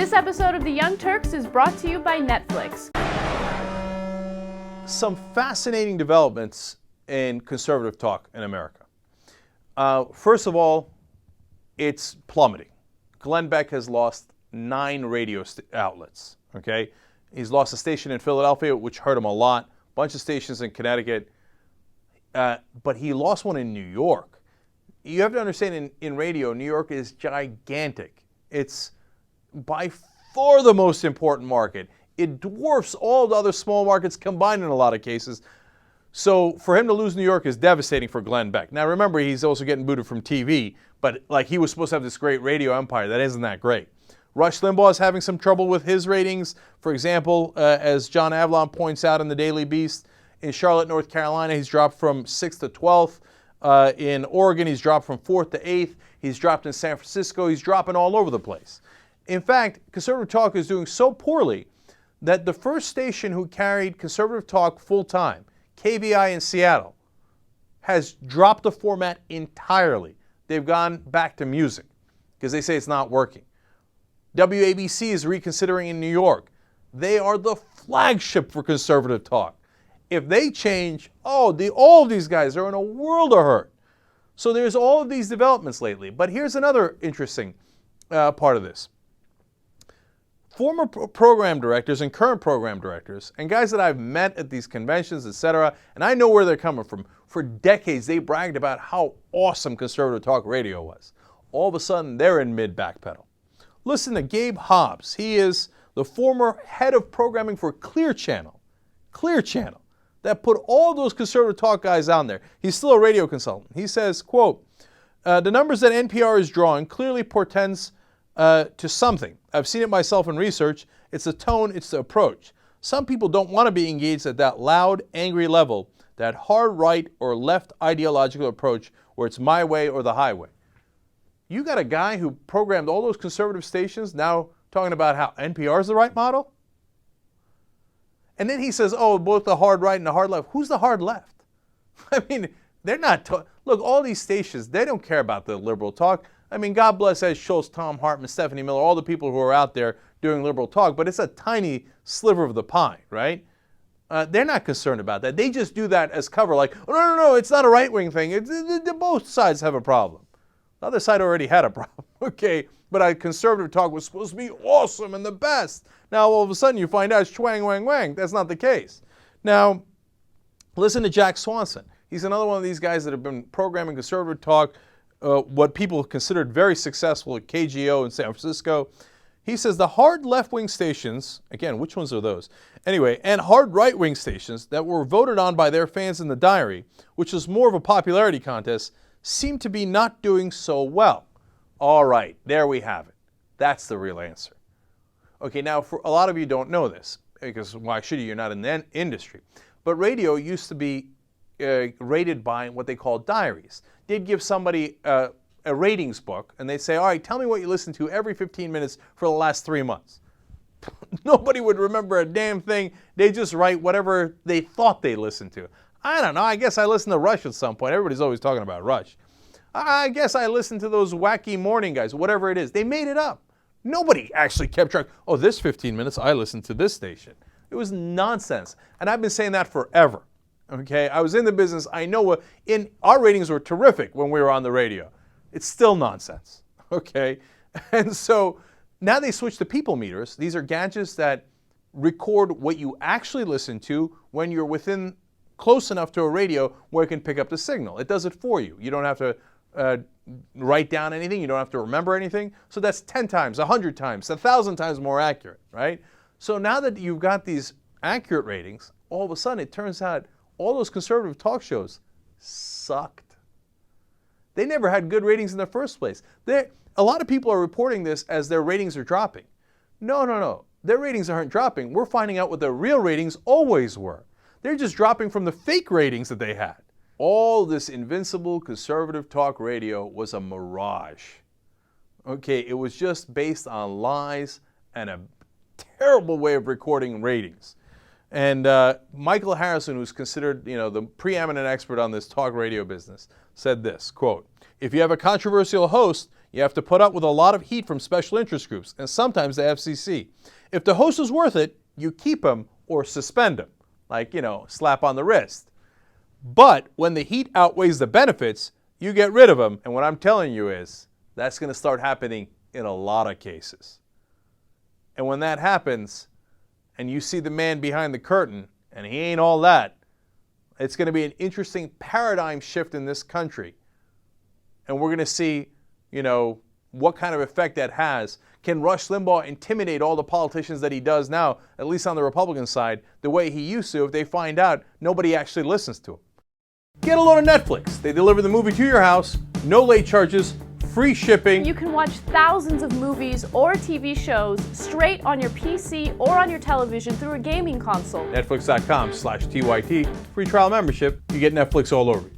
This episode of the Young Turks is brought to you by Netflix. Some fascinating developments in conservative talk in America. First of all, it's plummeting. Glenn Beck has lost 9 radio outlets, okay? He's lost a station in Philadelphia, which hurt him a lot, bunch of stations in Connecticut, but he lost one in New York. You have to understand, in radio, New York is gigantic. It's by far the most important market. It dwarfs all the other small markets combined in a lot of cases. So for him to lose New York is devastating for Glenn Beck. Now remember, he's also getting booted from TV, but like he was supposed to have this great radio empire. That isn't that great. Rush Limbaugh is having some trouble with his ratings. For example, as John Avlon points out in the Daily Beast, in Charlotte, North Carolina, he's dropped from 6th to 12th. In Oregon, he's dropped from 4th to 8th. He's dropped in San Francisco. He's dropping all over the place. In fact, conservative talk is doing so poorly that the first station who carried conservative talk full-time, KVI in Seattle, has dropped the format entirely. They've gone back to music because they say it's not working. WABC is reconsidering in New York. They are the flagship for conservative talk. If they change, all of these guys are in a world of hurt. So there's all of these developments lately. But here's another interesting part of this. Former program directors and current program directors and guys that I've met at these conventions, etc., and I know where they're coming from. For decades, they bragged about how awesome conservative talk radio was. All of a sudden, they're in mid-backpedal. Listen to Gabe Hobbs. He is the former head of programming for Clear Channel, that put all those conservative talk guys on there. He's still a radio consultant. He says, quote, the numbers that NPR is drawing clearly portends to something. I've seen it myself in research. It's the tone, it's the approach. Some people don't want to be engaged at that loud, angry level, that hard right or left ideological approach where it's my way or the highway. You got a guy who programmed all those conservative stations now talking about how NPR is the right model? And then he says, oh, both the hard right and the hard left. Who's the hard left? I mean, they're not, look, all these stations, they don't care about the liberal talk. I mean, God bless Ed Schultz, Tom Hartman, Stephanie Miller, all the people who are out there doing liberal talk, but it's a tiny sliver of the pie, right? They're not concerned about that. They just do that as cover, like, oh, no, it's not a right-wing thing. Both sides have a problem. The other side already had a problem, okay? But conservative talk was supposed to be awesome and the best. Now, all of a sudden, you find out it's twang, wang, wang. That's not the case. Now, listen to Jack Swanson. He's another one of these guys that have been programming conservative talk, what people considered very successful at KGO in San Francisco. He says the hard left-wing stations, again, which ones are those? Anyway, and hard right-wing stations that were voted on by their fans in the Diary, which was more of a popularity contest, seem to be not doing so well. All right, there we have it. That's the real answer. Okay, now for a lot of you don't know this, because why should you? You're not in the industry. But radio used to be rated by what they call diaries. They'd give somebody a ratings book, and they'd say, all right, tell me what you listened to every 15 minutes for the last 3 months. Nobody would remember a damn thing. They just write whatever they thought they listened to. I don't know. I guess I listened to Rush at some point. Everybody's always talking about Rush. I guess I listened to those wacky morning guys, whatever it is. They made it up. Nobody actually kept track. Oh, this 15 minutes, I listened to this station. It was nonsense. And I've been saying that forever. Okay? I was in the business. I know our ratings were terrific when we were on the radio. It's still nonsense. Okay? And so now they switched to people meters. These are gadgets that record what you actually listen to when you're within close enough to a radio where it can pick up the signal. It does it for you. You don't have to write down anything. You don't have to remember anything. So that's 10 times, 100 times, 1,000 times more accurate, right? So now that you've got these accurate ratings, all of a sudden it turns out all those conservative talk shows sucked. They never had good ratings in the first place. A lot of people are reporting this as their ratings are dropping. No. Their ratings aren't dropping. We're finding out what their real ratings always were. They're just dropping from the fake ratings that they had. All this invincible conservative talk radio was a mirage. Okay, it was just based on lies and a terrible way of recording ratings. And Michael Harrison, who's considered, the preeminent expert on this talk radio business, said this, quote, if you have a controversial host, You have to put up with a lot of heat from special interest groups, and sometimes the FCC. If the host is worth it, you keep him or suspend him, like, slap on the wrist. But when the heat outweighs the benefits, you get rid of him. And what I'm telling you is that's going to start happening in a lot of cases. And when that happens, and you see the man behind the curtain, and he ain't all that, it's going to be an interesting paradigm shift in this country. And we're going to see, what kind of effect that has. Can Rush Limbaugh intimidate all the politicians that he does now, at least on the Republican side, the way he used to if they find out nobody actually listens to him? Get a load of Netflix. They deliver the movie to your house, no late charges, free shipping. You can watch thousands of movies or TV shows straight on your PC or on your television through a gaming console. Netflix.com/TYT. Free trial membership. You get Netflix all over you.